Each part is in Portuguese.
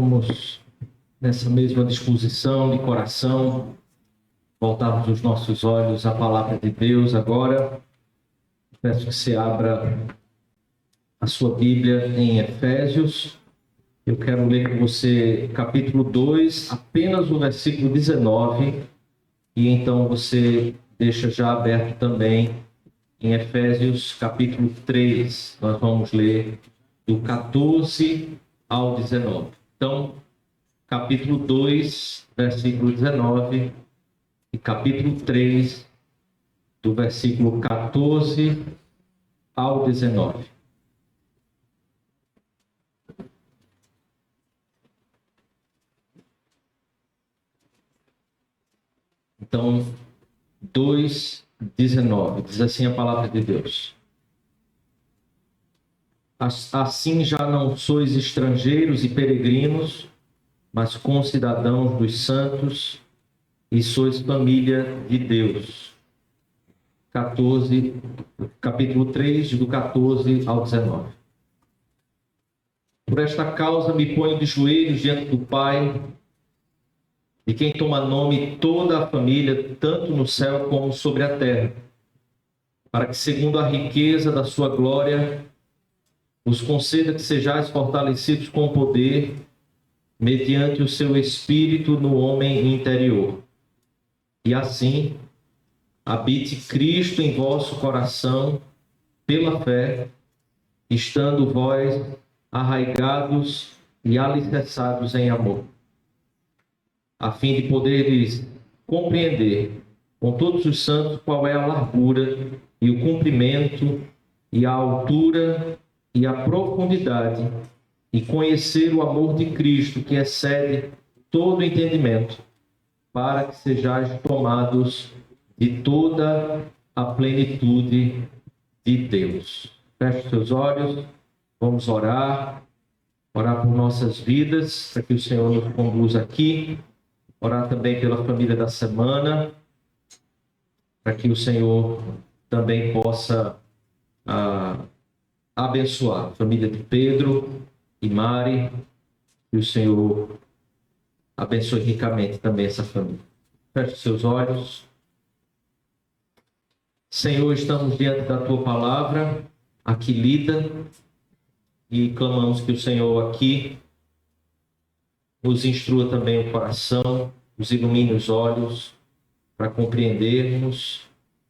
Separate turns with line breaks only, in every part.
Vamos, nessa mesma disposição de coração, voltarmos os nossos olhos à palavra de Deus agora. Peço que você abra a sua Bíblia em Efésios. Eu quero ler com você capítulo 2, apenas o versículo 19, e então você deixa já aberto também em Efésios capítulo 3. Nós vamos ler do 14 ao 19. Então, capítulo 2, versículo 19, e capítulo 3, do versículo 14 ao 19. Então, 2:19, diz assim a palavra de Deus. Assim já não sois estrangeiros e peregrinos, mas concidadãos dos santos, e sois família de Deus. Capítulo 3, do 14 ao 19. Por esta causa me ponho de joelhos diante do Pai, de quem toma nome toda a família, tanto no céu como sobre a terra, para que, segundo a riqueza da sua glória, os conceda que sejais fortalecidos com poder, mediante o seu Espírito no homem interior. E assim, habite Cristo em vosso coração, pela fé, estando vós arraigados e alicerçados em amor, a fim de poderes compreender com todos os santos qual é a largura e o comprimento e a altura e a profundidade, e conhecer o amor de Cristo, que excede todo entendimento, para que sejais tomados de toda a plenitude de Deus. Feche os seus olhos, vamos orar por nossas vidas, para que o Senhor nos conduza aqui, orar também pela família da semana, para que o Senhor também possa abençoar a família de Pedro e Mari, e o Senhor abençoe ricamente também essa família. Feche os seus olhos. Senhor, estamos diante da Tua palavra, aqui lida, e clamamos que o Senhor aqui nos instrua também o coração, nos ilumine os olhos, para compreendermos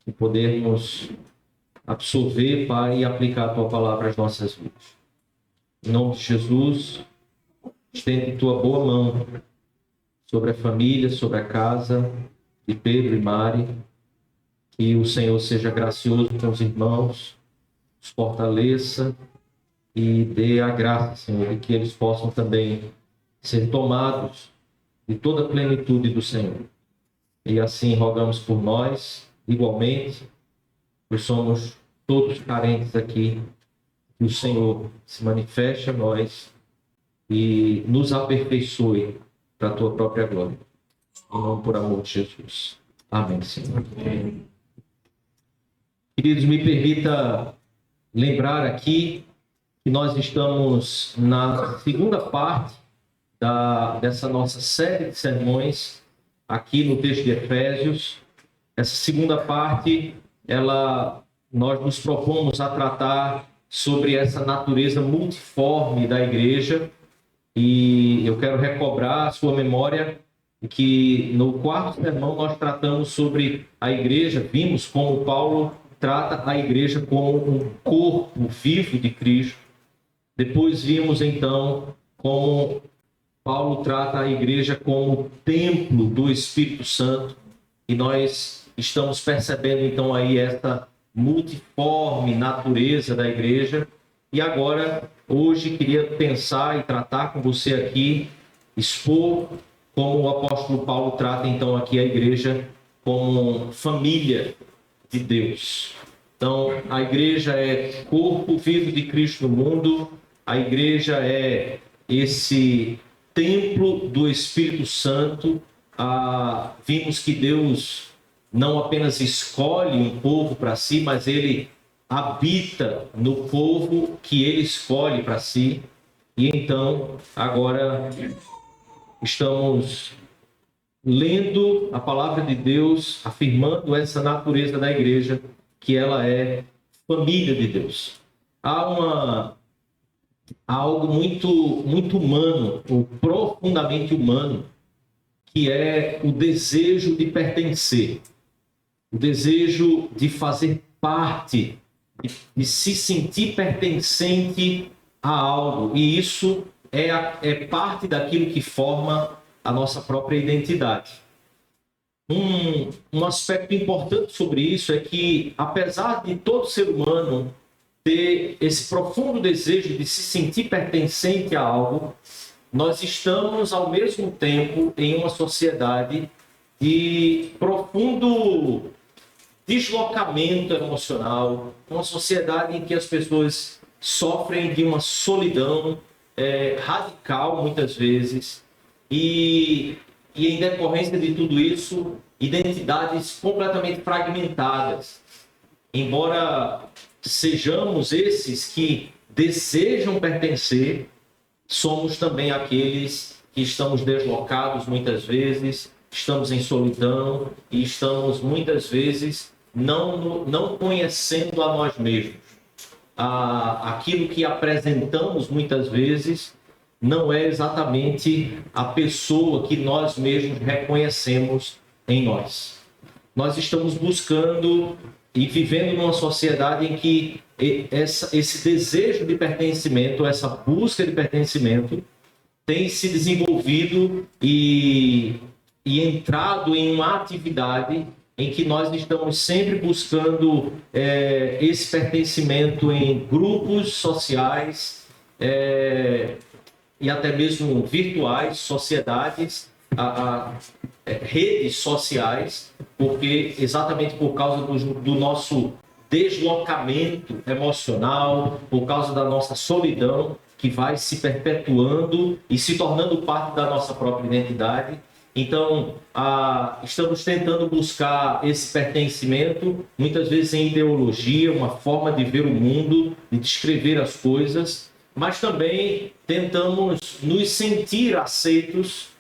e podermos absorver, Pai, e aplicar a Tua palavra às nossas vidas. Em nome de Jesus, estende Tua boa mão sobre a família, sobre a casa de Pedro e Mari, que o Senhor seja gracioso com os irmãos, os fortaleça e dê a graça, Senhor, de que eles possam também ser tomados de toda a plenitude do Senhor. E assim rogamos por nós, igualmente, pois somos todos carentes aqui, que o Senhor se manifeste a nós e nos aperfeiçoe para a Tua própria glória. Em nome, por amor de Jesus. Amém, Senhor. Amém. Queridos, me permita lembrar aqui que nós estamos na segunda parte dessa nossa série de sermões aqui no texto de Efésios. Essa segunda parte, nós nos propomos a tratar sobre essa natureza multiforme da igreja, e eu quero recobrar a sua memória que no quarto sermão nós tratamos sobre a igreja, vimos como Paulo trata a igreja como um corpo vivo de Cristo. Depois vimos então como Paulo trata a igreja como templo do Espírito Santo, e nós estamos percebendo então aí essa multiforme natureza da igreja. E agora, hoje, queria pensar e tratar com você aqui, expor como o apóstolo Paulo trata então aqui a igreja como família de Deus. Então, a igreja é corpo vivo de Cristo no mundo, a igreja é esse templo do Espírito Santo. Vimos que Deus não apenas escolhe um povo para si, mas Ele habita no povo que Ele escolhe para si. E então, agora estamos lendo a palavra de Deus, afirmando essa natureza da igreja, que ela é família de Deus. Há algo muito humano, ou profundamente humano, que é o desejo de pertencer, o desejo de fazer parte, de se sentir pertencente a algo. E isso é parte daquilo que forma a nossa própria identidade. Um aspecto importante sobre isso é que, apesar de todo ser humano ter esse profundo desejo de se sentir pertencente a algo, nós estamos, ao mesmo tempo, em uma sociedade de profundo deslocamento emocional, uma sociedade em que as pessoas sofrem de uma solidão radical, muitas vezes, e em decorrência de tudo isso, identidades completamente fragmentadas. Embora sejamos esses que desejam pertencer, somos também aqueles que estamos deslocados muitas vezes, estamos em solidão e estamos muitas vezes não conhecendo a nós mesmos. Aquilo que apresentamos muitas vezes não é exatamente a pessoa que nós mesmos reconhecemos em nós. Nós estamos buscando e vivendo numa sociedade em que esse desejo de pertencimento, essa busca de pertencimento, tem se desenvolvido e entrado em uma atividade em que nós estamos sempre buscando esse pertencimento em grupos sociais e até mesmo virtuais, sociedades, redes sociais, porque exatamente por causa do nosso deslocamento emocional, por causa da nossa solidão, que vai se perpetuando e se tornando parte da nossa própria identidade. Então, estamos tentando buscar esse pertencimento, muitas vezes em ideologia, uma forma de ver o mundo, de descrever as coisas, mas também tentamos nos sentir aceitos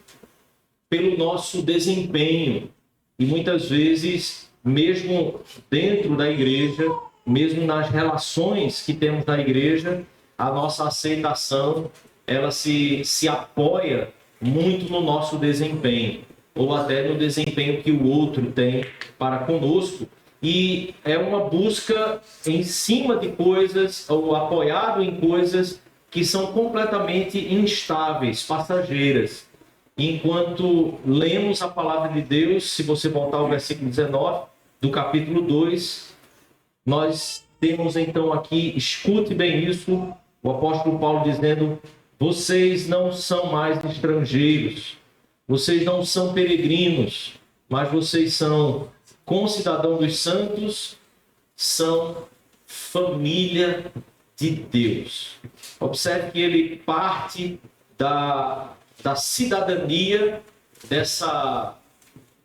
pelo nosso desempenho. E muitas vezes, mesmo dentro da igreja, mesmo nas relações que temos na igreja, a nossa aceitação, ela se apoia muito no nosso desempenho, ou até no desempenho que o outro tem para conosco. E é uma busca em cima de coisas, ou apoiado em coisas que são completamente instáveis, passageiras. Enquanto lemos a palavra de Deus, se você voltar ao versículo 19 do capítulo 2, nós temos então aqui, escute bem isso, o apóstolo Paulo dizendo: vocês não são mais estrangeiros, vocês não são peregrinos, mas vocês são concidadãos dos santos, são família de Deus. Observe que ele parte da cidadania,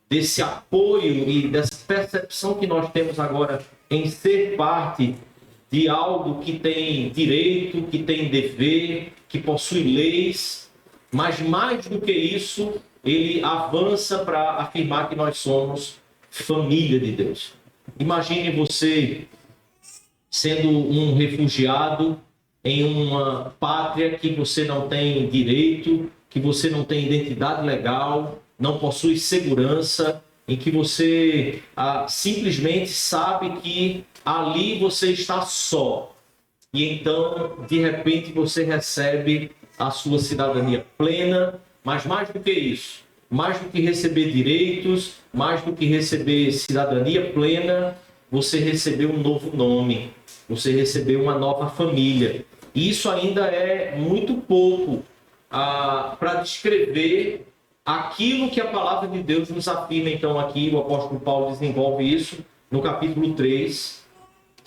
desse apoio e dessa percepção que nós temos agora em ser parte de algo que tem direito, que tem dever, que possui leis, mas mais do que isso, ele avança para afirmar que nós somos família de Deus. Imagine você sendo um refugiado em uma pátria que você não tem direito, que você não tem identidade legal, não possui segurança, em que você simplesmente sabe que ali você está só. E então, de repente, você recebe a sua cidadania plena, mas mais do que isso, mais do que receber direitos, mais do que receber cidadania plena, você recebeu um novo nome, você recebeu uma nova família. E isso ainda é muito pouco para descrever aquilo que a palavra de Deus nos afirma. Então aqui o apóstolo Paulo desenvolve isso no capítulo 3,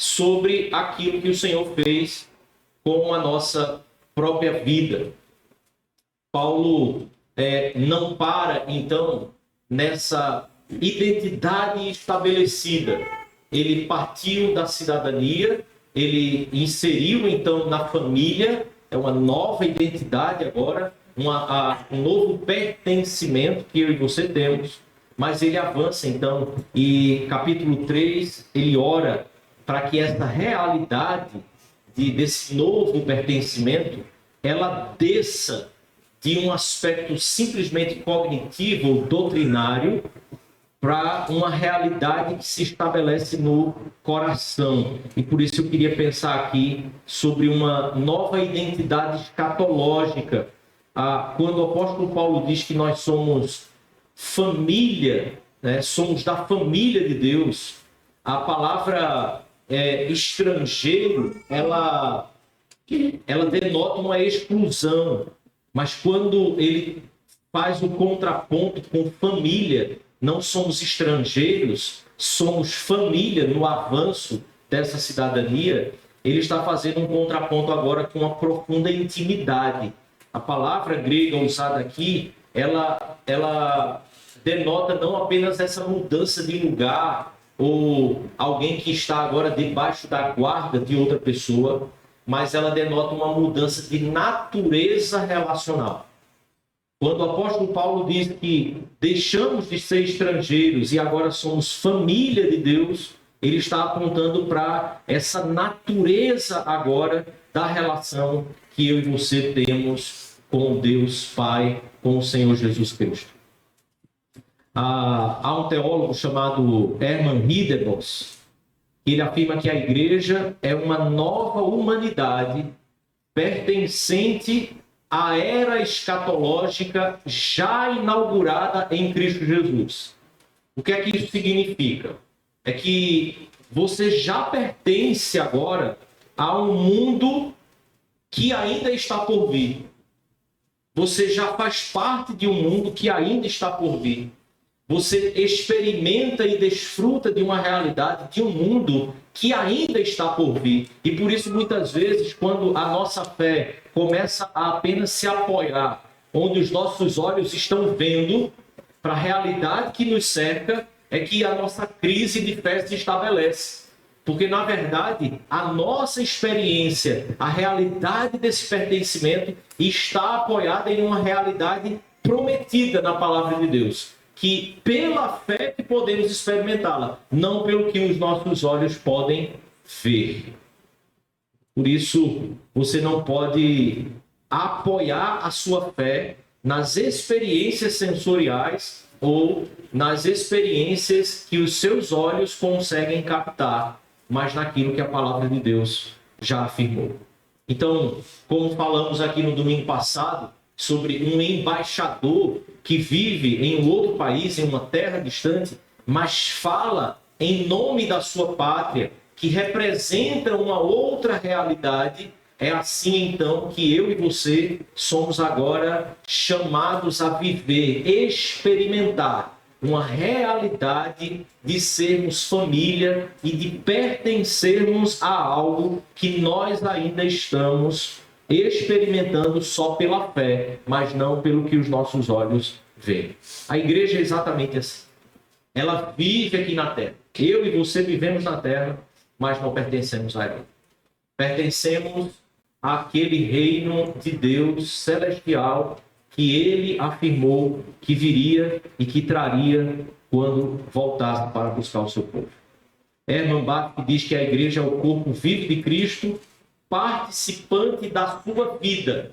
sobre aquilo que o Senhor fez com a nossa própria vida. Paulo não para, então, nessa identidade estabelecida. Ele partiu da cidadania, ele inseriu, então, na família, é uma nova identidade agora, um novo pertencimento que eu e você temos, mas ele avança então, e capítulo 3, ele ora para que essa realidade desse novo pertencimento, ela desça de um aspecto simplesmente cognitivo ou doutrinário para uma realidade que se estabelece no coração. E por isso eu queria pensar aqui sobre uma nova identidade escatológica. Quando o apóstolo Paulo diz que nós somos família, né, somos da família de Deus, a palavra estrangeiro, ela denota uma exclusão. Mas quando ele faz o contraponto com família, não somos estrangeiros, somos família no avanço dessa cidadania, ele está fazendo um contraponto agora com uma profunda intimidade. A palavra grega usada aqui, ela denota não apenas essa mudança de lugar, ou alguém que está agora debaixo da guarda de outra pessoa, mas ela denota uma mudança de natureza relacional. Quando o apóstolo Paulo diz que deixamos de ser estrangeiros e agora somos família de Deus, ele está apontando para essa natureza agora da relação que eu e você temos com Deus Pai, com o Senhor Jesus Cristo. Há um teólogo chamado Hermann Ridderbos, ele afirma que a igreja é uma nova humanidade pertencente à era escatológica já inaugurada em Cristo Jesus. O que é que isso significa? É que você já pertence agora a um mundo que ainda está por vir. Você já faz parte de um mundo que ainda está por vir. Você experimenta e desfruta de uma realidade, de um mundo que ainda está por vir. E por isso, muitas vezes, quando a nossa fé começa a apenas se apoiar, onde os nossos olhos estão vendo para a realidade que nos cerca, é que a nossa crise de fé se estabelece. Porque, na verdade, a nossa experiência, a realidade desse pertencimento está apoiada em uma realidade prometida na palavra de Deus, que pela fé que podemos experimentá-la, não pelo que os nossos olhos podem ver. Por isso, você não pode apoiar a sua fé nas experiências sensoriais ou nas experiências que os seus olhos conseguem captar, mas naquilo que a palavra de Deus já afirmou. Então, como falamos aqui no domingo passado, sobre um embaixador que vive em um outro país, em uma terra distante, mas fala em nome da sua pátria, que representa uma outra realidade. É assim, então, que eu e você somos agora chamados a viver, experimentar uma realidade de sermos família e de pertencermos a algo que nós ainda estamos experimentando só pela fé, mas não pelo que os nossos olhos veem. A igreja é exatamente assim. Ela vive aqui na terra. Eu e você vivemos na terra, mas não pertencemos a ela. Pertencemos àquele reino de Deus celestial que ele afirmou que viria e que traria quando voltasse para buscar o seu povo. Hermann Bach diz que a igreja é o corpo vivo de Cristo, participante da sua vida.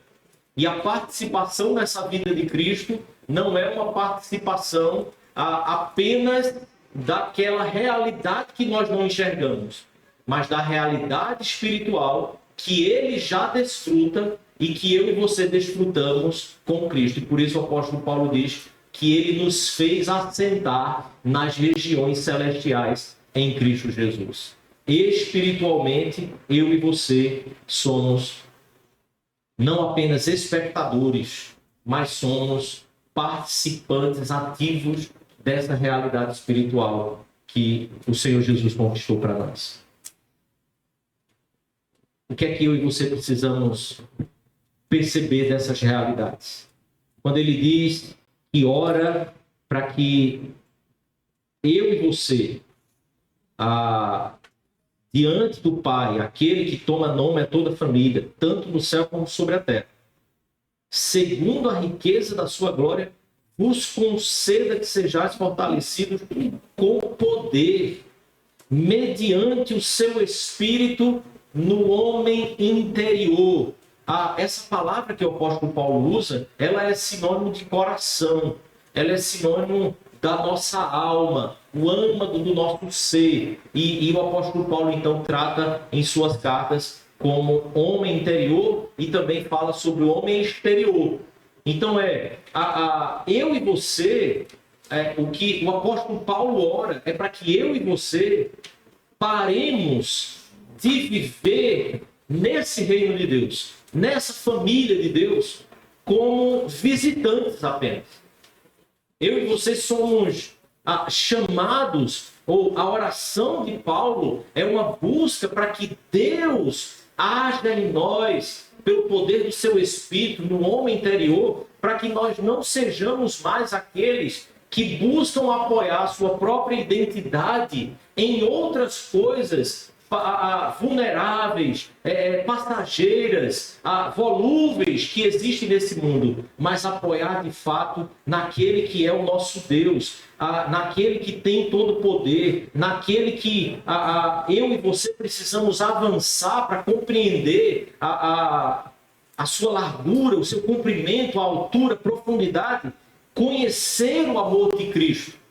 E a participação nessa vida de Cristo não é uma participação apenas daquela realidade que nós não enxergamos, mas da realidade espiritual que ele já desfruta e que eu e você desfrutamos com Cristo. E por isso o apóstolo Paulo diz que ele nos fez assentar nas regiões celestiais em Cristo Jesus. Espiritualmente, eu e você somos não apenas espectadores, mas somos participantes ativos dessa realidade espiritual que o Senhor Jesus conquistou para nós. O que é que eu e você precisamos perceber dessas realidades? Quando ele diz que ora para que eu e você diante do Pai, aquele que toma nome a toda a família, tanto no céu como sobre a terra, segundo a riqueza da sua glória, vos conceda que sejais fortalecidos com poder, mediante o seu Espírito no homem interior. Essa palavra que o apóstolo Paulo usa, ela é sinônimo de coração, ela é sinônimo da nossa alma, o âmago do nosso ser. E o apóstolo Paulo, então, trata em suas cartas como homem interior e também fala sobre o homem exterior. Então, eu e você, o que o apóstolo Paulo ora é para que eu e você paremos de viver nesse reino de Deus, nessa família de Deus, como visitantes apenas. Eu e você somos chamados, ou a oração de Paulo é uma busca para que Deus haja em nós, pelo poder do seu Espírito, no homem interior, para que nós não sejamos mais aqueles que buscam apoiar sua própria identidade em outras coisas vulneráveis, passageiras, volúveis que existem nesse mundo, mas apoiar de fato naquele que é o nosso Deus, naquele que tem todo o poder, naquele que eu e você precisamos avançar para compreender a sua largura, o seu comprimento, a altura, a profundidade, conhecer o amor de Cristo.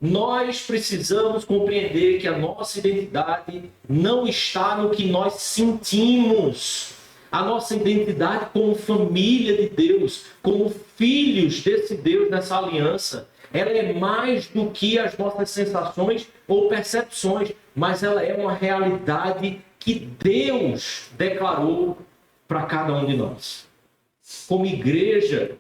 Nós precisamos compreender que a nossa identidade não está no que nós sentimos. A nossa identidade como família de Deus, como filhos desse Deus, nessa aliança, ela é mais do que as nossas sensações ou percepções, mas ela é uma realidade que Deus declarou para cada um de nós. Como igreja,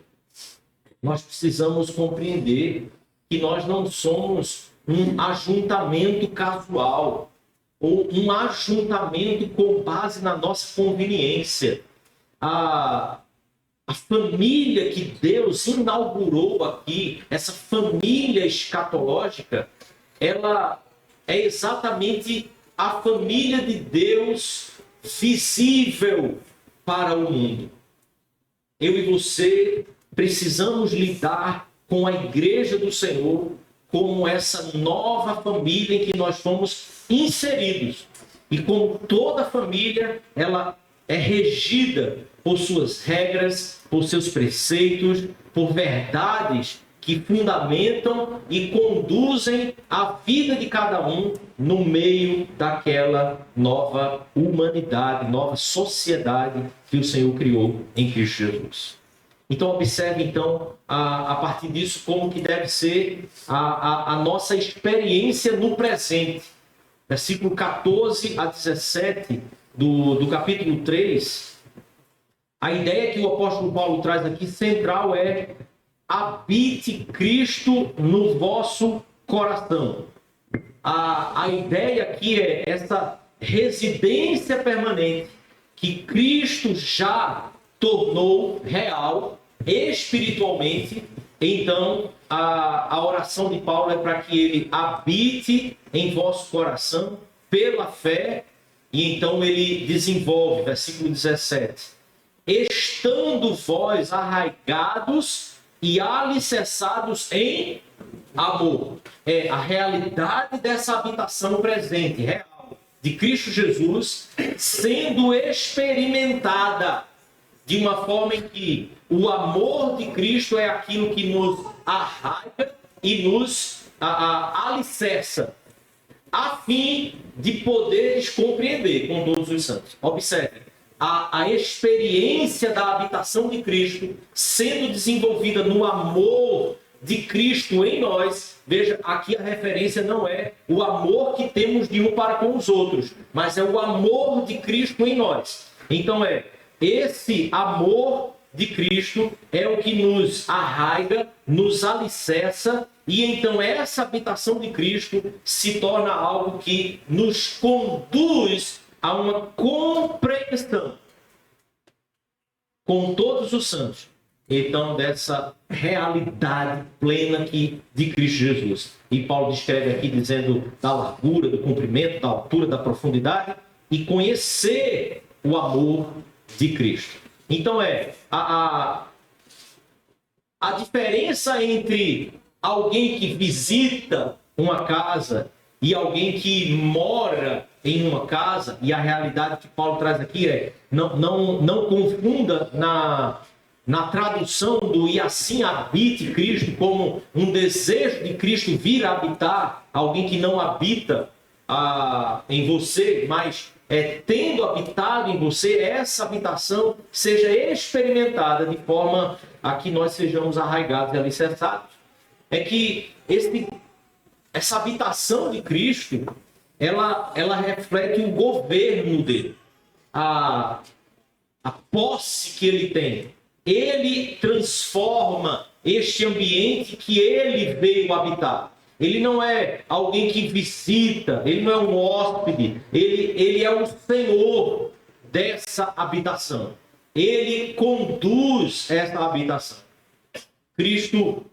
nós precisamos compreender que nós não somos um ajuntamento casual ou um ajuntamento com base na nossa conveniência. A família que Deus inaugurou aqui, essa família escatológica, ela é exatamente a família de Deus visível para o mundo. Eu e você precisamos lidar com a igreja do Senhor como essa nova família em que nós fomos inseridos. E como toda família, ela é regida por suas regras, por seus preceitos, por verdades que fundamentam e conduzem a vida de cada um no meio daquela nova humanidade, nova sociedade que o Senhor criou em Cristo Jesus. Então, observe, então, a partir disso, como que deve ser a nossa experiência no presente. Versículo 14 a 17 do capítulo 3, a ideia que o apóstolo Paulo traz aqui, central, é: habite Cristo no vosso coração. A ideia aqui é essa residência permanente que Cristo já tornou real espiritualmente. Então, a oração de Paulo é para que ele habite em vosso coração pela fé. E então ele desenvolve, versículo 17: estando vós arraigados e alicerçados em amor. É a realidade dessa habitação presente, real, de Cristo Jesus, sendo experimentada de uma forma em que o amor de Cristo é aquilo que nos arraiga e nos alicerça, a fim de poderes compreender com todos os santos. Observe, a experiência da habitação de Cristo sendo desenvolvida no amor de Cristo em nós. Veja, aqui a referência não é o amor que temos de um para com os outros, mas é o amor de Cristo em nós. Então esse amor de Cristo é o que nos arraiga, nos alicerça, e então essa habitação de Cristo se torna algo que nos conduz a uma compreensão com todos os santos então, dessa realidade plena de Cristo Jesus. E Paulo descreve aqui dizendo da largura, do comprimento, da altura, da profundidade, e conhecer o amor de Cristo. Então, a diferença entre alguém que visita uma casa e alguém que mora em uma casa, e a realidade que Paulo traz aqui não confunda na tradução do "e assim habite Cristo" como um desejo de Cristo vir habitar alguém que não habita em você, mas tendo habitado em você, essa habitação seja experimentada de forma a que nós sejamos arraigados e alicerçados. É que essa habitação de Cristo, ela reflete o governo dele, a posse que ele tem. Ele transforma este ambiente que ele veio habitar. Ele não é alguém que visita, ele não é um hóspede, ele é o Senhor dessa habitação. Ele conduz essa habitação. Cristo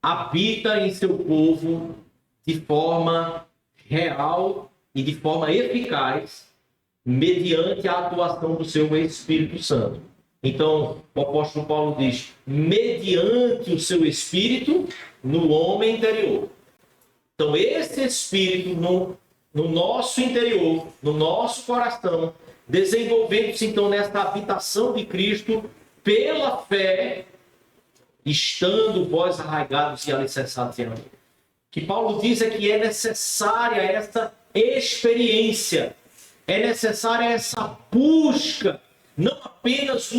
habita em seu povo de forma real e de forma eficaz, mediante a atuação do seu Espírito Santo. Então, o apóstolo Paulo diz, mediante o seu Espírito no homem interior. Então, esse Espírito no nosso interior, no nosso coração, desenvolvendo-se então nesta habitação de Cristo pela fé, estando vós arraigados e alicerçados em amor. O que Paulo diz é que é necessária essa experiência, é necessária essa busca, não apenas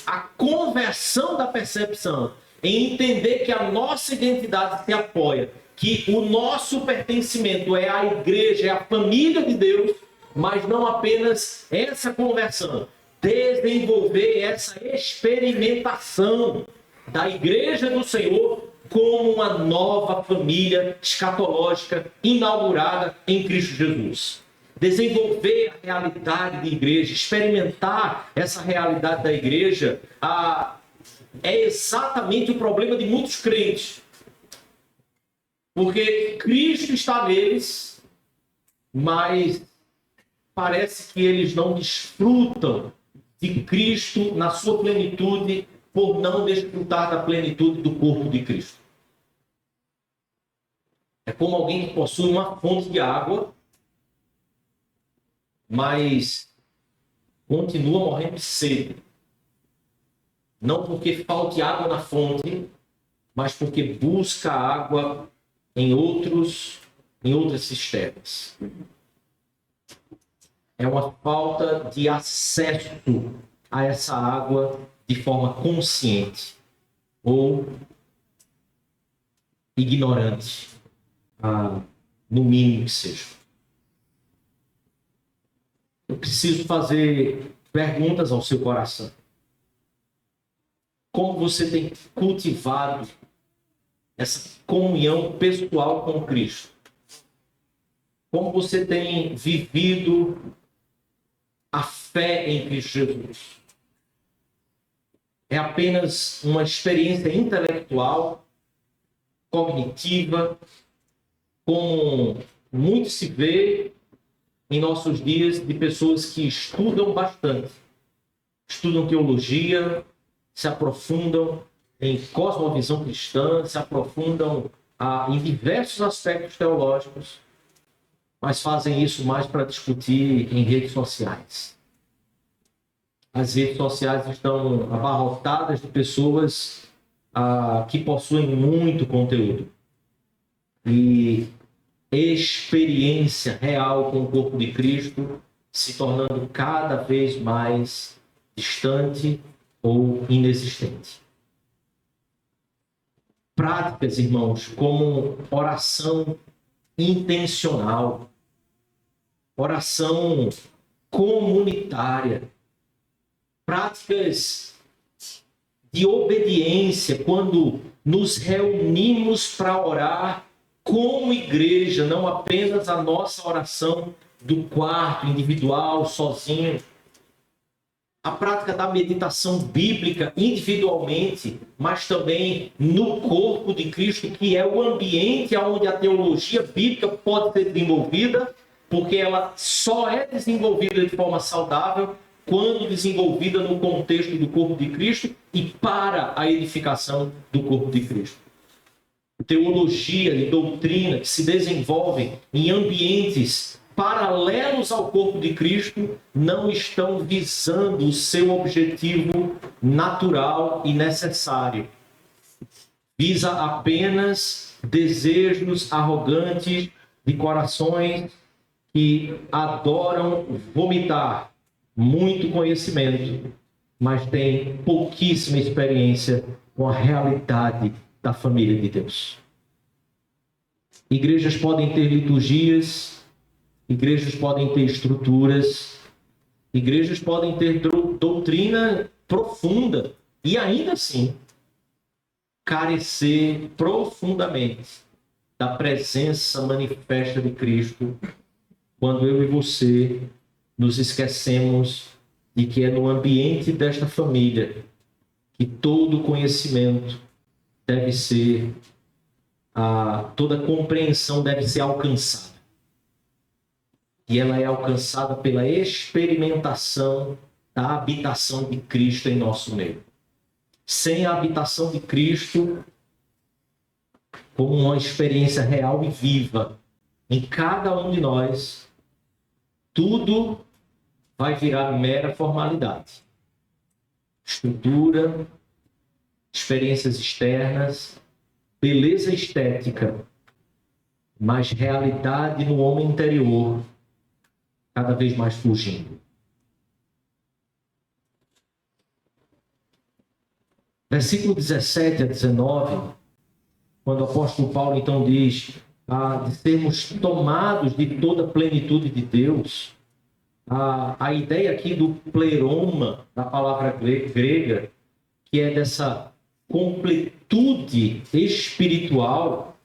a conversão da percepção, em entender que a nossa identidade se apoia, que o nosso pertencimento é à igreja, é à família de Deus, mas não apenas essa conversão, desenvolver essa experimentação da igreja do Senhor como uma nova família escatológica inaugurada em Cristo Jesus. Desenvolver a realidade de igreja, experimentar essa realidade da igreja, é exatamente o problema de muitos crentes. Porque Cristo está neles, mas parece que eles não desfrutam de Cristo na sua plenitude, por não desfrutar da plenitude do corpo de Cristo. É como alguém que possui uma fonte de água, mas continua morrendo de sede. Não porque falte água na fonte, mas porque busca água em outras cisternas. É uma falta de acesso a essa água de forma consciente ou ignorante, no mínimo que seja. Eu preciso fazer perguntas ao seu coração. Como você tem cultivado essa comunhão pessoal com Cristo? Como você tem vivido a fé em Cristo Jesus? É apenas uma experiência intelectual, cognitiva, como muito se vê em nossos dias de pessoas que estudam bastante, estudam teologia, se aprofundam em cosmovisão cristã, se aprofundam em diversos aspectos teológicos, mas fazem isso mais para discutir em redes sociais. As redes sociais estão abarrotadas de pessoas que possuem muito conteúdo. E experiência real com o corpo de Cristo se tornando cada vez mais distante ou inexistente. Práticas, irmãos, como oração intencional, oração comunitária, práticas de obediência quando nos reunimos para orar como igreja, não apenas a nossa oração do quarto individual, sozinho. a prática da meditação bíblica individualmente, mas também no corpo de Cristo, que é o ambiente onde a teologia bíblica pode ser desenvolvida, porque ela só é desenvolvida de forma saudável quando desenvolvida no contexto do corpo de Cristo e para a edificação do corpo de Cristo. Teologia e doutrina que se desenvolvem em ambientes paralelos ao corpo de Cristo não estão visando o seu objetivo natural e necessário. Visa apenas desejos arrogantes de corações que adoram vomitar muito conhecimento, mas têm pouquíssima experiência com a realidade da família de Deus. Igrejas podem ter liturgias, igrejas podem ter estruturas, igrejas podem ter doutrina profunda e ainda assim carecer profundamente da presença manifesta de Cristo, quando eu e você nos esquecemos de que é no ambiente desta família que todo conhecimento deve ser, toda compreensão deve ser alcançada. E ela é alcançada pela experimentação da habitação de Cristo em nosso meio. Sem a habitação de Cristo, como uma experiência real e viva em cada um de nós, tudo vai virar mera formalidade. Estrutura, experiências externas, beleza estética, mas realidade no homem interior cada vez mais fugindo. Versículo 17 a 19, quando o apóstolo Paulo então diz de sermos tomados de toda a plenitude de Deus, a ideia aqui do pleroma, da palavra grega, que é dessa completude espiritual,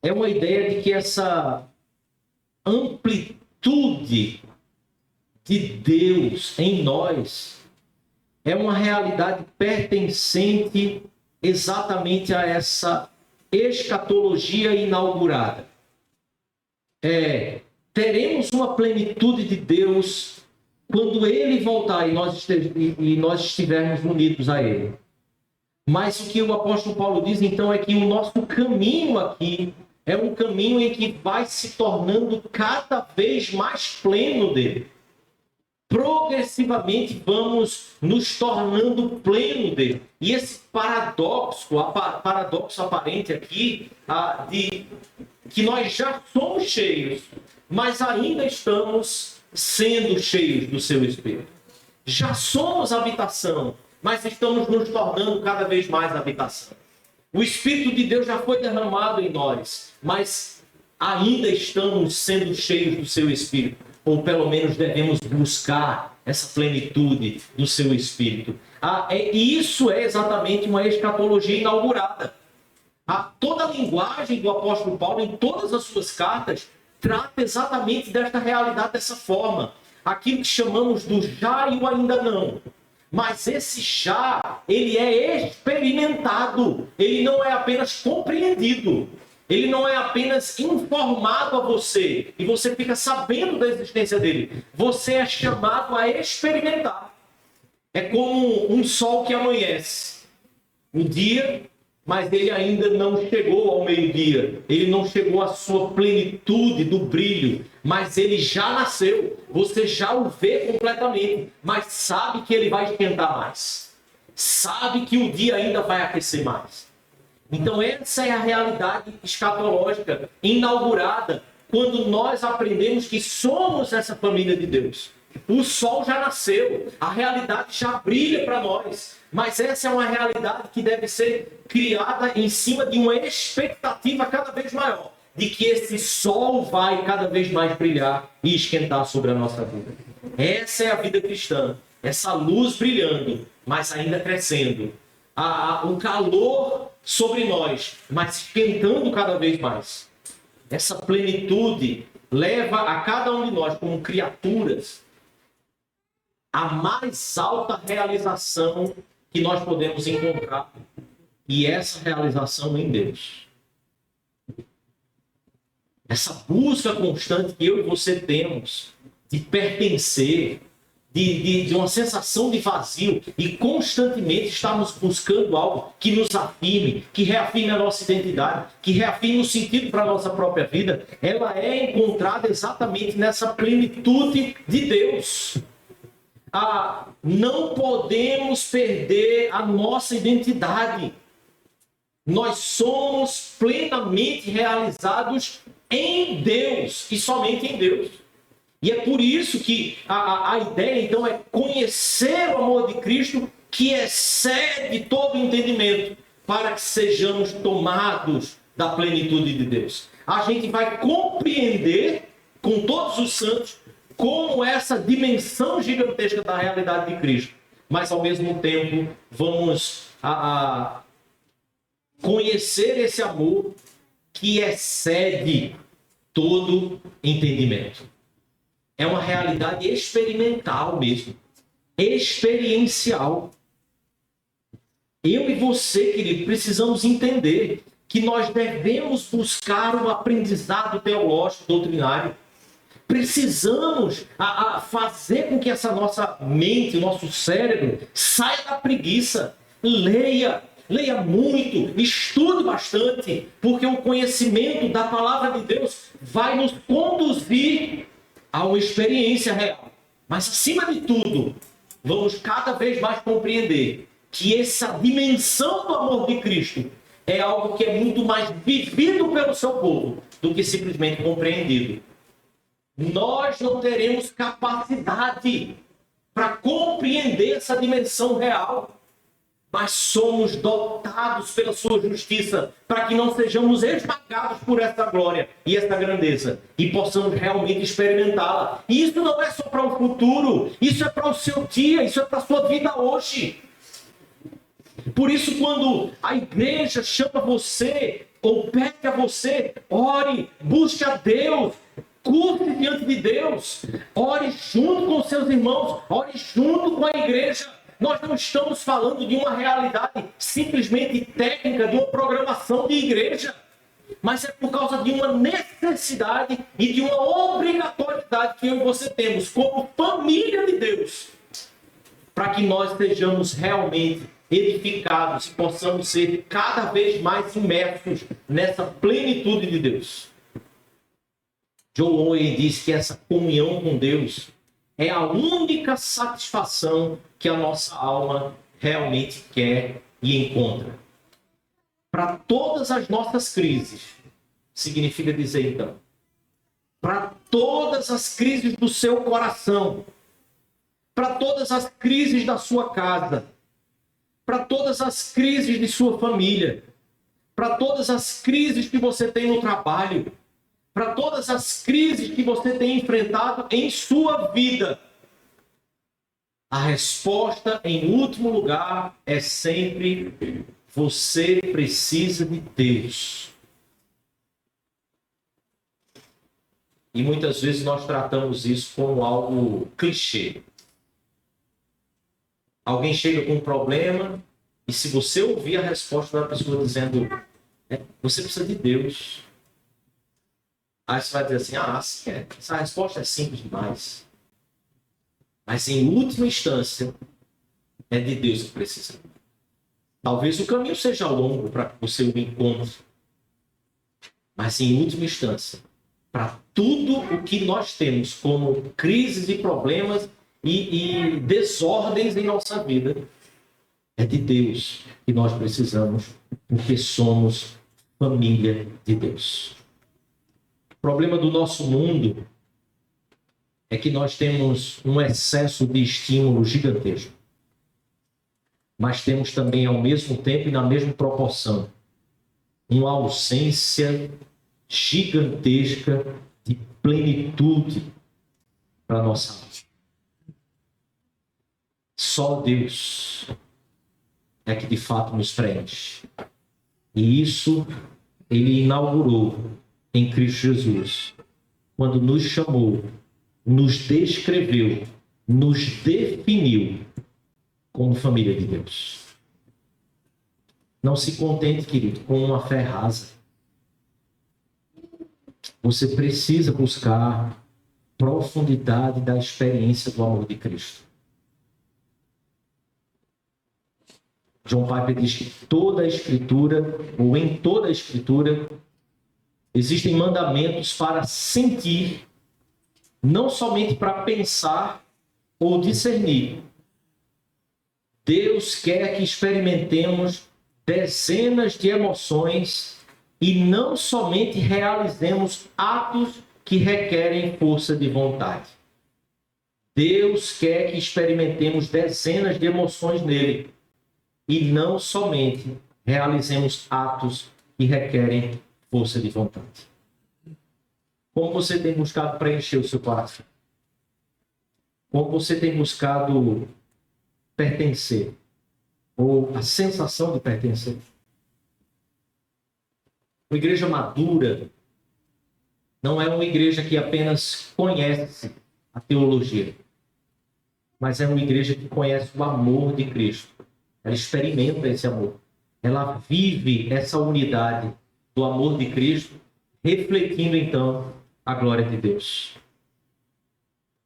é uma ideia de que essa amplitude de Deus em nós é uma realidade pertencente exatamente a essa escatologia inaugurada. Teremos uma plenitude de Deus quando Ele voltar e nós estivermos unidos a Ele. Mas o que o apóstolo Paulo diz, então, é que o nosso caminho aqui é um caminho em que vai se tornando cada vez mais pleno dele. Progressivamente vamos nos tornando pleno dele. E esse paradoxo aparente aqui, de que nós já somos cheios, mas ainda estamos sendo cheios do seu Espírito. Já somos habitação, mas estamos nos tornando cada vez mais habitação. O Espírito de Deus já foi derramado em nós, mas ainda estamos sendo cheios do seu Espírito, ou pelo menos devemos buscar essa plenitude do seu Espírito. Isso é exatamente uma escatologia inaugurada. Toda a linguagem do apóstolo Paulo, em todas as suas cartas, trata exatamente desta realidade dessa forma. Aquilo que chamamos do já e o ainda não. Mas esse já, ele é experimentado. Ele não é apenas compreendido. Ele não é apenas informado a você. E você fica sabendo da existência dele. Você é chamado a experimentar. É como um sol que amanhece. Um dia, mas ele ainda não chegou ao meio-dia. Ele não chegou à sua plenitude do brilho. Mas ele já nasceu. Você já o vê completamente. Mas sabe que ele vai esquentar mais. Sabe que o dia ainda vai aquecer mais. Então essa é a realidade escatológica inaugurada quando nós aprendemos que somos essa família de Deus. O sol já nasceu. A realidade já brilha para nós. Mas essa é uma realidade que deve ser criada em cima de uma expectativa cada vez maior, de que esse sol vai cada vez mais brilhar e esquentar sobre a nossa vida. Essa é a vida cristã, essa luz brilhando, mas ainda crescendo. O calor sobre nós, mas esquentando cada vez mais. Essa plenitude leva a cada um de nós, como criaturas, a mais alta realização que nós podemos encontrar. E essa realização em Deus. Essa busca constante que eu e você temos de pertencer, de uma sensação de vazio, e constantemente estamos buscando algo que nos afirme, que reafirme a nossa identidade, que reafirme o sentido para a nossa própria vida, ela é encontrada exatamente nessa plenitude de Deus. Não podemos perder a nossa identidade. Nós somos plenamente realizados em Deus e somente em Deus. E é por isso que a ideia, então, é conhecer o amor de Cristo, que excede todo entendimento, para que sejamos tomados da plenitude de Deus. A gente vai compreender com todos os santos como essa dimensão gigantesca da realidade de Cristo, mas ao mesmo tempo vamos conhecer esse amor que excede todo entendimento. É uma realidade experimental mesmo, experiencial. Eu e você, querido, precisamos entender que nós devemos buscar um aprendizado teológico, doutrinário. Precisamos fazer com que essa nossa mente, o nosso cérebro, saia da preguiça. Leia muito, estude bastante, porque o conhecimento da palavra de Deus vai nos conduzir a uma experiência real. Mas, acima de tudo, vamos cada vez mais compreender que essa dimensão do amor de Cristo é algo que é muito mais vivido pelo seu povo do que simplesmente compreendido. Nós não teremos capacidade para compreender essa dimensão real, mas somos dotados pela sua justiça para que não sejamos esmagados por essa glória e essa grandeza e possamos realmente experimentá-la. E isso não é só para o futuro, isso é para o seu dia, isso é para a sua vida hoje. Por isso, quando a igreja chama você ou pede a você, ore, busque a Deus, curte diante de Deus, ore junto com seus irmãos, ore junto com a igreja. Nós não estamos falando de uma realidade simplesmente técnica, de uma programação de igreja, mas é por causa de uma necessidade e de uma obrigatoriedade que eu e você temos como família de Deus, para que nós sejamos realmente edificados e possamos ser cada vez mais imersos nessa plenitude de Deus. John Owen diz que essa comunhão com Deus é a única satisfação que a nossa alma realmente quer e encontra. Para todas as nossas crises, significa dizer então, para todas as crises do seu coração, para todas as crises da sua casa, para todas as crises de sua família, para todas as crises que você tem no trabalho, para todas as crises que você tem enfrentado em sua vida, a resposta, em último lugar, é sempre: você precisa de Deus. E muitas vezes nós tratamos isso como algo clichê. Alguém chega com um problema e, se você ouvir a resposta da pessoa dizendo: você precisa de Deus, aí você vai dizer assim: essa resposta é simples demais. Mas, em última instância, é de Deus que precisa. Talvez o caminho seja longo para que você o encontre. Mas, em última instância, para tudo o que nós temos como crises e problemas e desordens em nossa vida, é de Deus que nós precisamos, porque somos família de Deus. O problema do nosso mundo é que nós temos um excesso de estímulo gigantesco. Mas temos também, ao mesmo tempo e na mesma proporção, uma ausência gigantesca de plenitude para a nossa vida. Só Deus é que de fato nos preenche. E isso Ele inaugurou em Cristo Jesus, quando nos chamou, nos descreveu, nos definiu como família de Deus. Não se contente, querido, com uma fé rasa. Você precisa buscar profundidade da experiência do amor de Cristo. John Piper diz que toda a Escritura, ou em toda a Escritura, existem mandamentos para sentir, não somente para pensar ou discernir. Deus quer que experimentemos dezenas de emoções e não somente realizemos atos que requerem força de vontade. Deus quer que experimentemos dezenas de emoções nele e não somente realizemos atos que requerem força de vontade. Como você tem buscado preencher o seu coração? Como você tem buscado pertencer? Ou a sensação de pertencer? Uma igreja madura não é uma igreja que apenas conhece a teologia, mas é uma igreja que conhece o amor de Cristo. Ela experimenta esse amor. Ela vive essa unidade do amor de Cristo, refletindo então a glória de Deus.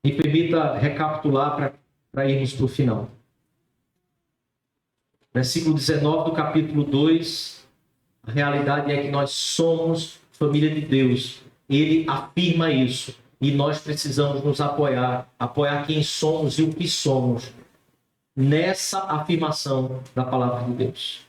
Me permita recapitular para irmos para o final. Versículo 19 do capítulo 2, a realidade é que nós somos família de Deus. Ele afirma isso. E nós precisamos nos apoiar quem somos e o que somos nessa afirmação da palavra de Deus.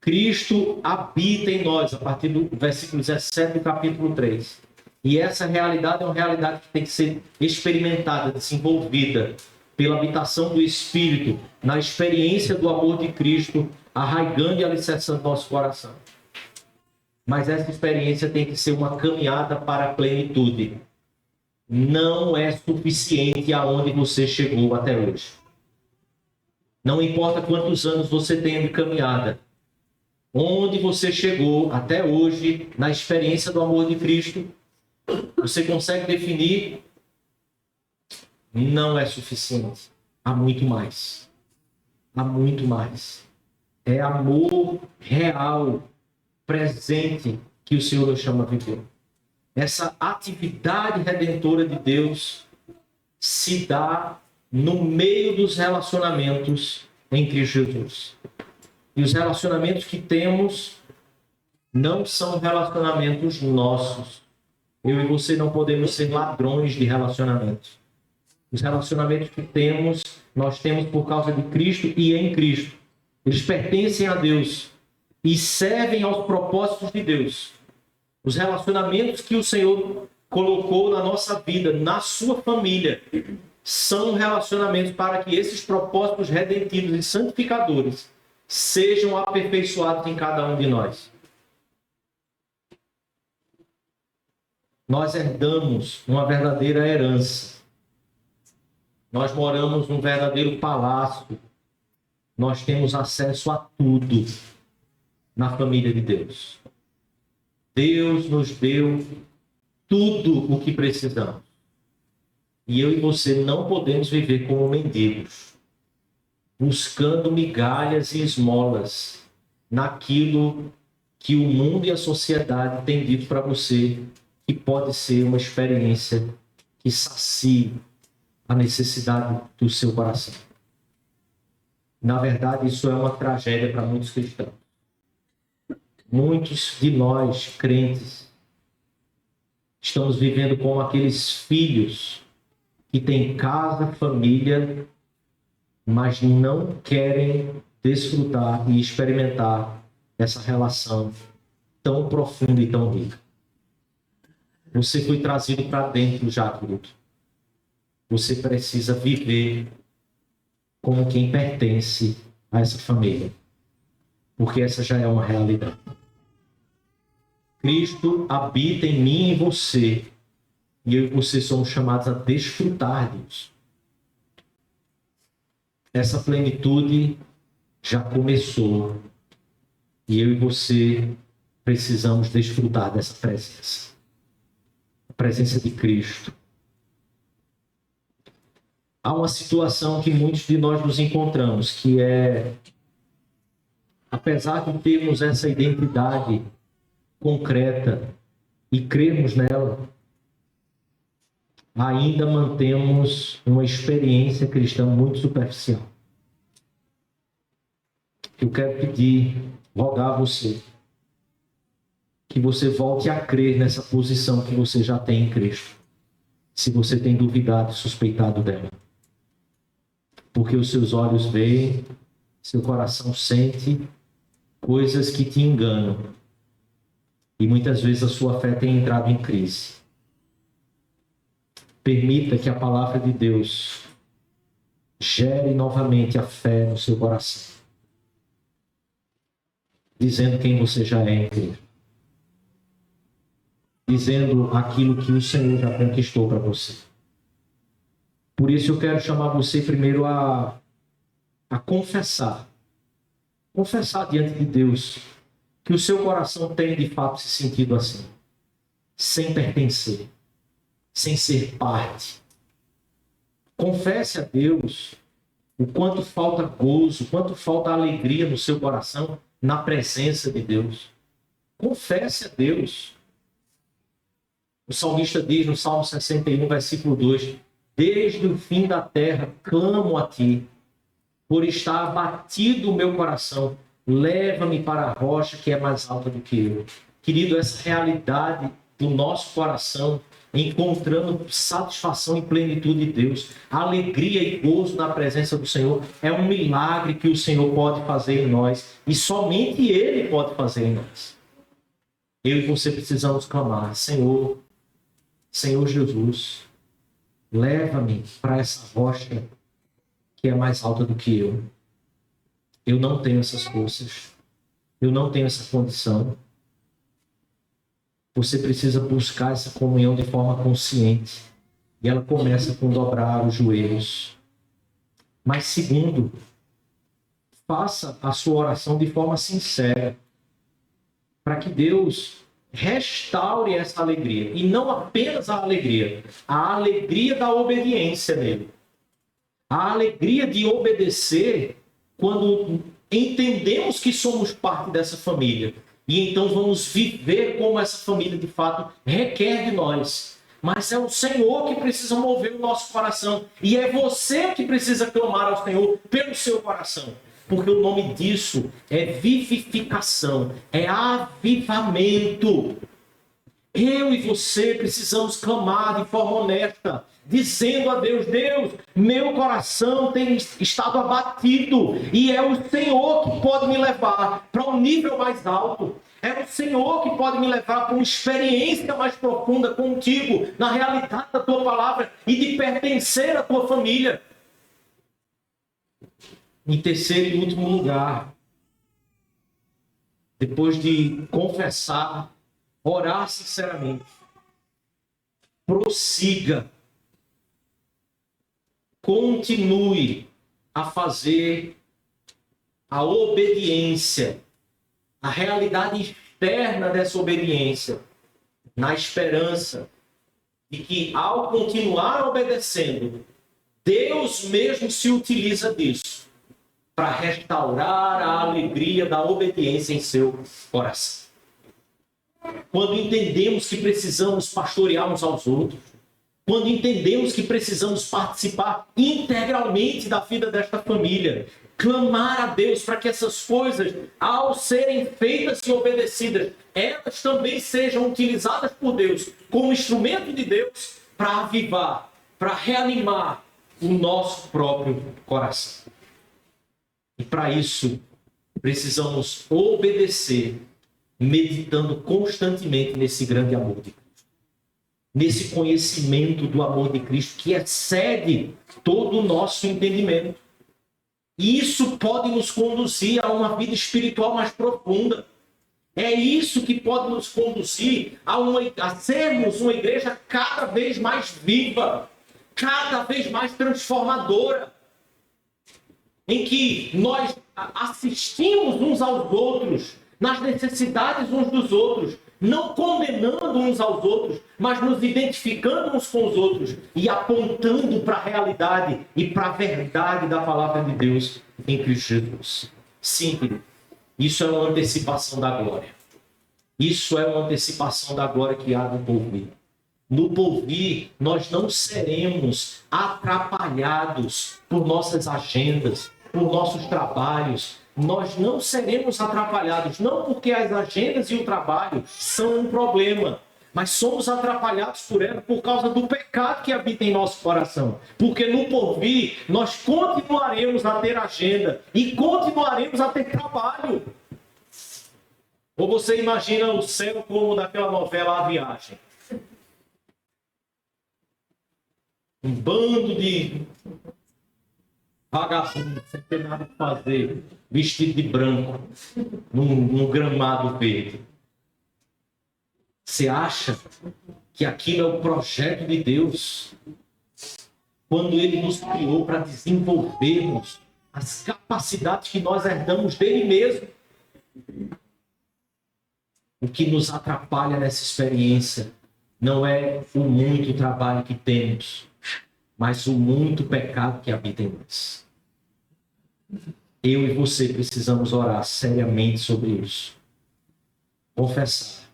Cristo habita em nós, a partir do versículo 17 do capítulo 3. E essa realidade é uma realidade que tem que ser experimentada, desenvolvida pela habitação do Espírito, na experiência do amor de Cristo, arraigando e alicerçando nosso coração. Mas essa experiência tem que ser uma caminhada para a plenitude. Não é suficiente aonde você chegou até hoje. Não importa quantos anos você tenha de caminhada. Onde você chegou até hoje, na experiência do amor de Cristo, você consegue definir? Não é suficiente. Há muito mais. Há muito mais. É amor real, presente, que o Senhor nos chama a viver. Essa atividade redentora de Deus se dá no meio dos relacionamentos em Cristo Jesus. E os relacionamentos que temos não são relacionamentos nossos. Eu e você não podemos ser ladrões de relacionamentos. Os relacionamentos que temos, nós temos por causa de Cristo e em Cristo. Eles pertencem a Deus e servem aos propósitos de Deus. Os relacionamentos que o Senhor colocou na nossa vida, na sua família, são relacionamentos para que esses propósitos redentivos e santificadores sejam aperfeiçoados em cada um de nós. Nós herdamos uma verdadeira herança. Nós moramos num verdadeiro palácio. Nós temos acesso a tudo na família de Deus. Deus nos deu tudo o que precisamos. E eu e você não podemos viver como mendigos, buscando migalhas e esmolas naquilo que o mundo e a sociedade têm dito para você que pode ser uma experiência que sacie a necessidade do seu coração. Na verdade, isso é uma tragédia para muitos cristãos. Muitos de nós, crentes, estamos vivendo como aqueles filhos que têm casa, família, mas não querem desfrutar e experimentar essa relação tão profunda e tão rica. Você foi trazido para dentro já, querido. Você precisa viver como quem pertence a essa família, porque essa já é uma realidade. Cristo habita em mim e em você, e eu e você somos chamados a desfrutar disso. Essa plenitude já começou, e eu e você precisamos desfrutar dessa presença. a presença de Cristo. Há uma situação que muitos de nós nos encontramos, que é, apesar de termos essa identidade concreta e crermos nela, ainda mantemos uma experiência cristã muito superficial. Eu quero pedir, rogar a você, que você volte a crer nessa posição que você já tem em Cristo, se você tem duvidado e suspeitado dela. Porque os seus olhos veem, seu coração sente coisas que te enganam. E muitas vezes a sua fé tem entrado em crise. Permita que a palavra de Deus gere novamente a fé no seu coração, dizendo quem você já é em Cristo, dizendo aquilo que o Senhor já conquistou para você. Por isso eu quero chamar você primeiro a confessar diante de Deus que o seu coração tem de fato se sentido assim, sem pertencer, sem ser parte. Confesse a Deus o quanto falta gozo, o quanto falta alegria no seu coração na presença de Deus. Confesse a Deus. O salmista diz no Salmo 61, versículo 2: desde o fim da terra clamo a ti, por estar abatido o meu coração, leva-me para a rocha que é mais alta do que eu. Querido, essa realidade do nosso coração, encontrando satisfação e plenitude de Deus, alegria e gozo na presença do Senhor, é um milagre que o Senhor pode fazer em nós, e somente Ele pode fazer em nós. Eu e você precisamos clamar: Senhor Jesus, leva-me para essa rocha que é mais alta do que eu. Eu não tenho essas forças, eu não tenho essa condição. Você precisa buscar essa comunhão de forma consciente. E ela começa com dobrar os joelhos. Mas segundo, faça a sua oração de forma sincera, para que Deus restaure essa alegria. E não apenas a alegria da obediência nele. A alegria de obedecer quando entendemos que somos parte dessa família. E então vamos viver como essa família de fato requer de nós. Mas é o Senhor que precisa mover o nosso coração. E é você que precisa clamar ao Senhor pelo seu coração. Porque o nome disso é vivificação, é avivamento. Eu e você precisamos clamar de forma honesta, dizendo a Deus: Deus, meu coração tem estado abatido, e é o Senhor que pode me levar para um nível mais alto. É o Senhor que pode me levar para uma experiência mais profunda contigo, na realidade da tua palavra e de pertencer à tua família. Em terceiro e último lugar, depois de confessar, orar sinceramente, prossiga, continue a fazer a obediência, a realidade externa dessa obediência, na esperança de que, ao continuar obedecendo, Deus mesmo se utiliza disso para restaurar a alegria da obediência em seu coração. Quando entendemos que precisamos pastorear uns aos outros, quando entendemos que precisamos participar integralmente da vida desta família, clamar a Deus para que essas coisas, ao serem feitas e obedecidas, elas também sejam utilizadas por Deus como instrumento de Deus para avivar, para reanimar o nosso próprio coração. E para isso, precisamos obedecer, meditando constantemente nesse grande amor de Cristo. Nesse conhecimento do amor de Cristo que excede todo o nosso entendimento. E isso pode nos conduzir a uma vida espiritual mais profunda. É isso que pode nos conduzir a sermos uma igreja cada vez mais viva, cada vez mais transformadora, em que nós assistimos uns aos outros, nas necessidades uns dos outros, não condenando uns aos outros, mas nos identificando uns com os outros e apontando para a realidade e para a verdade da palavra de Deus em Cristo Jesus. Sim, isso é uma antecipação da glória. Isso é uma antecipação da glória que há no porvir. No porvir, nós não seremos atrapalhados por nossas agendas, por nossos trabalhos. Nós não seremos atrapalhados, não porque as agendas e o trabalho são um problema, mas somos atrapalhados por ela por causa do pecado que habita em nosso coração. Porque no porvir, nós continuaremos a ter agenda e continuaremos a ter trabalho. Ou você imagina o céu como daquela novela A Viagem? Um bando de vagabundos sem ter nada para fazer, vestido de branco, num gramado verde. Você acha que aquilo é o projeto de Deus? Quando Ele nos criou para desenvolvermos as capacidades que nós herdamos dele mesmo. O que nos atrapalha nessa experiência não é o muito trabalho que temos, mas o muito pecado que habita em nós. Eu e você precisamos orar seriamente sobre isso. Confessar.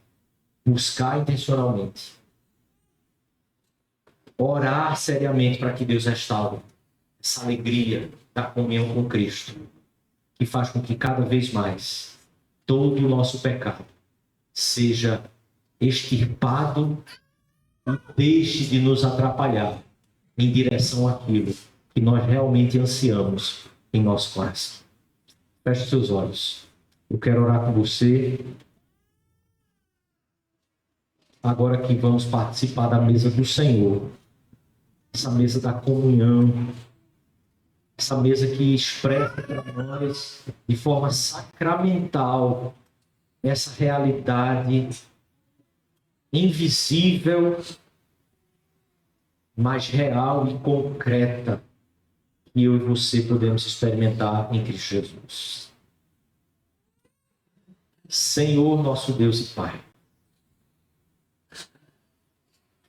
Buscar intencionalmente. Orar seriamente para que Deus restaure essa alegria da comunhão com Cristo, que faz com que cada vez mais todo o nosso pecado seja extirpado e deixe de nos atrapalhar em direção àquilo que nós realmente ansiamos em nosso coração. Feche seus olhos. Eu quero orar com você. Agora que vamos participar da mesa do Senhor, essa mesa da comunhão, essa mesa que expressa para nós de forma sacramental essa realidade invisível, mas real e concreta que eu e você podemos experimentar em Cristo Jesus. Senhor, nosso Deus e Pai,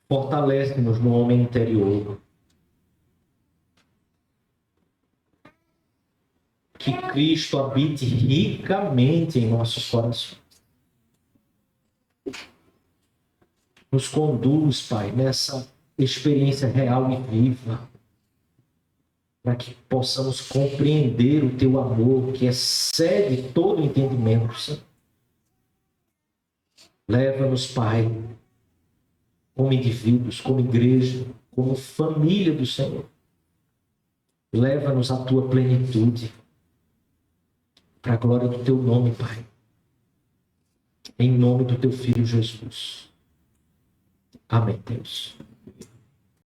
fortalece-nos no homem interior, que Cristo habite ricamente em nossos corações. Nos conduz, Pai, nessa experiência real e viva, para que possamos compreender o Teu amor, que excede todo entendimento, Senhor. Leva-nos, Pai, como indivíduos, como igreja, como família do Senhor. Leva-nos à Tua plenitude, para a glória do Teu nome, Pai. Em nome do Teu Filho Jesus. Amém, Deus.